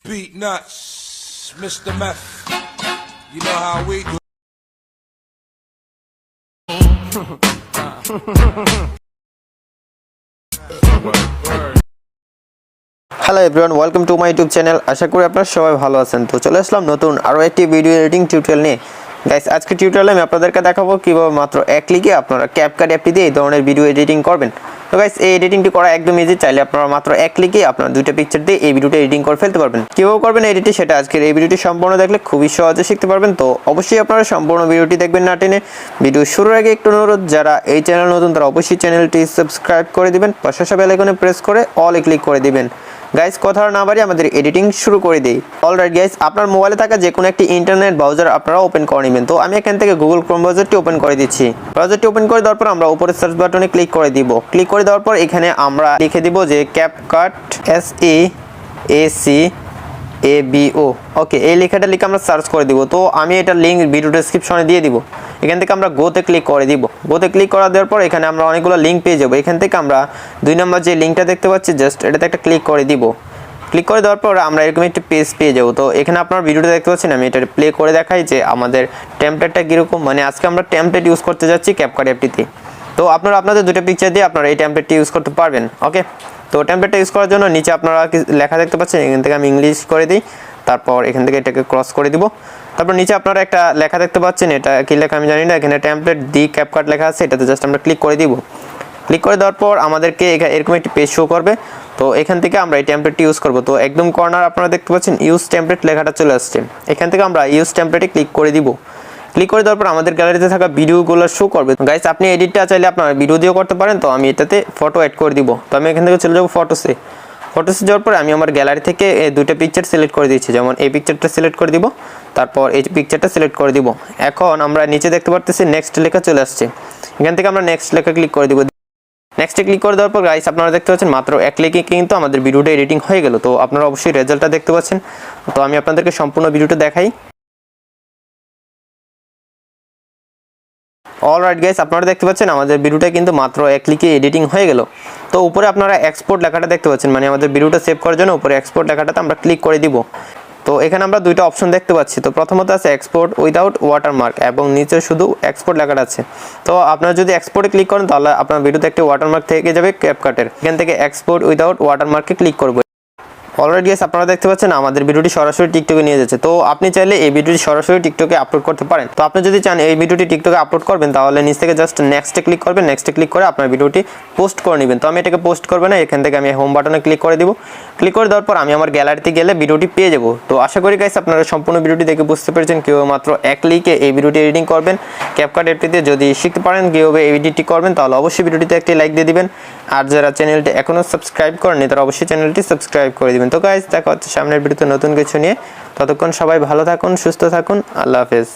Beat nuts, Mr. Meth. You know how we do. Hello everyone, welcome to my YouTube channel. আশা করি আপনারা সবাই ভালো আছেন। তো চলে আসলাম নতুন আরও একটি ভিডিও এডিটিং টিউটোরিয়াল নিয়ে। গাইস, আজকে টিউটোরিয়ালে আমি আপনাদেরকে দেখাবো কীভাবে মাত্র এক ক্লিকে আপনারা ক্যাপকাট অ্যাপটি দিয়ে এই ধরনের ভিডিও এডিটিং করবেন। তো গাইস, এই এডিটিংটি করা একদম ইজি। চাইলে আপনারা মাত্র এক ক্লিকে আপনারা দুইটা পিকচার দিয়ে এই ভিডিওটা এডিটিং করে ফেলতে পারবেন। কীভাবে করবেন এডিটটি সেটা আজকের এই ভিডিওটি সম্পূর্ণ দেখলে খুবই সহজে শিখতে পারবেন। তো অবশ্যই আপনারা সম্পূর্ণ ভিডিওটি দেখবেন না টেনে। ভিডিও শুরুর আগে একটু অনুরোধ, যারা এই চ্যানেল নতুন তারা অবশ্যই চ্যানেলটি সাবস্ক্রাইব করে দিবেন, পাশে বেল আইকনে প্রেস করে অলে ক্লিক করে দিবেন। গাইস, কথা না বাড়িয়ে আমাদের এডিটিং শুরু করে দিই। অলরাইট গাইস, আপনার মোবাইলে থাকা যে কোনো একটি ইন্টারনেট ব্রাউজার আপনারা ওপেন করে নেবেন। তো আমি এখান থেকে গুগল ক্রোম ব্রাউজারটি ওপেন করে দিচ্ছি। ব্রাউজারটি ওপেন করে দেওয়ার পর আমরা উপরে সার্চ বাটনে ক্লিক করে দিব। ক্লিক করে দেওয়ার পর এখানে আমরা লিখে দিব যে ক্যাপকাট SEACABO। ওকে, এই লেখাটা লিখে আমরা সার্চ করে দিব। তো আমি এটা লিঙ্ক ভিডিও ডেসক্রিপশনে দিয়ে দিব। এখান থেকে আমরা গোতে ক্লিক করে দিব। গোতে ক্লিক করা দেওয়ার পর এখানে আমরা অনেকগুলো লিঙ্ক পেয়ে যাবো। এখান থেকে আমরা 2 নম্বর যে লিঙ্কটা দেখতে পাচ্ছি, জাস্ট এটাতে একটা ক্লিক করে দিব। ক্লিক করে দেওয়ার পর আমরা এরকম একটি পেজ পেয়ে যাবো। তো এখানে আপনার ভিডিওটা দেখতে পাচ্ছেন, আমি এটা প্লে করে দেখাই যে আমাদের টেমপ্লেটটা কীরকম। মানে আজকে আমরা টেমপ্লেট ইউজ করতে যাচ্ছি ক্যাপকাট অ্যাপটিতে। তো আপনারা আপনাদের দুটো পিকচার দিয়ে আপনারা এই টেমপ্লেটটি ইউজ করতে পারবেন। ওকে, তো টেমপ্লেটটা ইউজ করার জন্য নিচে আপনারা লেখা দেখতে পাচ্ছেন, এখান থেকে আমি ইংলিশ করে দিই। তারপর এখান থেকে এটাকে ক্রস করে দিব। তারপর নিচে আপনারা একটা লেখা দেখতে পাচ্ছেন, এটা কী লেখা আমি জানি না। এখানে টেমপ্লেট দি ক্যাপকাট লেখা আছে, এটাতে জাস্ট আমরা ক্লিক করে দিব। ক্লিক করে দেওয়ার পর আমাদেরকে এরকম একটি পেজ শো করবে। তো এখান থেকে আমরা এই টেমপ্লেটটি ইউজ করব। তো একদম কর্নার আপনারা দেখতে পাচ্ছেন ইউজ টেমপ্লেট লেখাটা চলে আসছে। এখান থেকে আমরা ইউজ টেমপ্লেটে ক্লিক করে দিব। ক্লিক করে দেওয়ার পর আমাদের গ্যালারিতে থাকা ভিডিওগুলো শো করবে। গাইস, আপনি এডিটটা চাইলে আপনার ভিডিও দিয়েও করতে পারেন। তো আমি এটাতে ফটো অ্যাড করে দিব। তো আমি এখান থেকে চলে যাবো ফটোসে যাওয়ার পরে আমি আমার গ্যালারি থেকে দুটো পিকচার সিলেক্ট করে দিচ্ছি। যেমন এই পিকচারটা সিলেক্ট করে দিব, তারপর এই পিকচারটা সিলেক্ট করে দিব। এখন আমরা নিচে দেখতে পারতেছি নেক্সট লেখা চলে আসছে। এখান থেকে আমরা নেক্সট লেখা ক্লিক করে দিব। নেক্সটে ক্লিক করে দেওয়ার পর গাইস, আপনারা দেখতে পাচ্ছেন মাত্র এক ক্লিকে কিন্তু আমাদের ভিডিওটা এডিটিং হয়ে গেল। তো আপনারা অবশ্যই রেজাল্টটা দেখতে পাচ্ছেন। তো আমি আপনাদেরকে সম্পূর্ণ ভিডিওটা দেখাই। অলরাইট গাইস, আপনারা দেখতে পাচ্ছেন আমাদের ভিডিওটা কিন্তু মাত্র এক ক্লিকে এডিটিং হয়ে গেল। তো উপরে আপনারা এক্সপোর্ট লেখাটা দেখতে পাচ্ছেন, মানে আমাদের ভিডিওটা সেভ করার জন্য উপরে এক্সপোর্ট লেখাটাতে আমরা ক্লিক করে দিব। তো এখানে আমরা দুইটা অপশন দেখতে পাচ্ছি। তো প্রথমত আছে এক্সপোর্ট উইদাউট ওয়াটারমার্ক এবং নিচে শুধু এক্সপোর্ট লেখাটা আছে। তো আপনারা যদি এক্সপোর্টে ক্লিক করেন তাহলে আপনার ভিডিওতে একটি ওয়াটারমার্ক থেকে যাবে ক্যাপকাটের। এখান থেকে এক্সপোর্ট উইদাউট ওয়াটারমার্কে ক্লিক করব। অলরেডি গাইস, আপনারা দেখতে পাচ্ছেন আমাদের ভিডিওটি সরাসরি টিকটকে নিয়ে যাচ্ছে। তো আপনি চাইলে এই ভিডিওটি সরাসরি টিকটকে আপলোড করতে পারেন। তো আপনি যদি চান এই ভিডিওটি টিকটকে আপলোড করবেন তাহলে নিচ থেকে জাস্ট নেক্সটে ক্লিক করবেন। নেক্সটে ক্লিক করে আপনার ভিডিওটি পোস্ট করে নেবেন। তো আমি এটাকে পোস্ট করব না, এখান থেকে আমি হোম বাটনে ক্লিক করে দিব। ক্লিক করে দেওয়ার পর আমি আমার গ্যালারিতে গেলে ভিডিওটি পেয়ে যাব। তো আশা করি গাইস আপনারা সম্পূর্ণ ভিডিওটি দেখে বুঝতে পেরেছেন কীভাবে মাত্র এক ক্লিকে এই ভিডিওটি এডিটিং করবেন ক্যাপকাট অ্যাপটিতে। যদি শিখতে পারেন কীভাবে এডিটটি করবেন তাহলে অবশ্যই ভিডিওটিতে একটি লাইক দিয়ে দিবেন। আর যারা চ্যানেলটি এখনও সাবস্ক্রাইব করেননি তারা অবশ্যই চ্যানেলটি সাবস্ক্রাইব করে দিবেন। তো গাইস, দেখা হচ্ছে সামনের ভিডিওতে নতুন কিছু নিয়ে। ততক্ষণ সবাই ভালো থাকুন, সুস্থ থাকুন। আল্লাহ হাফেজ।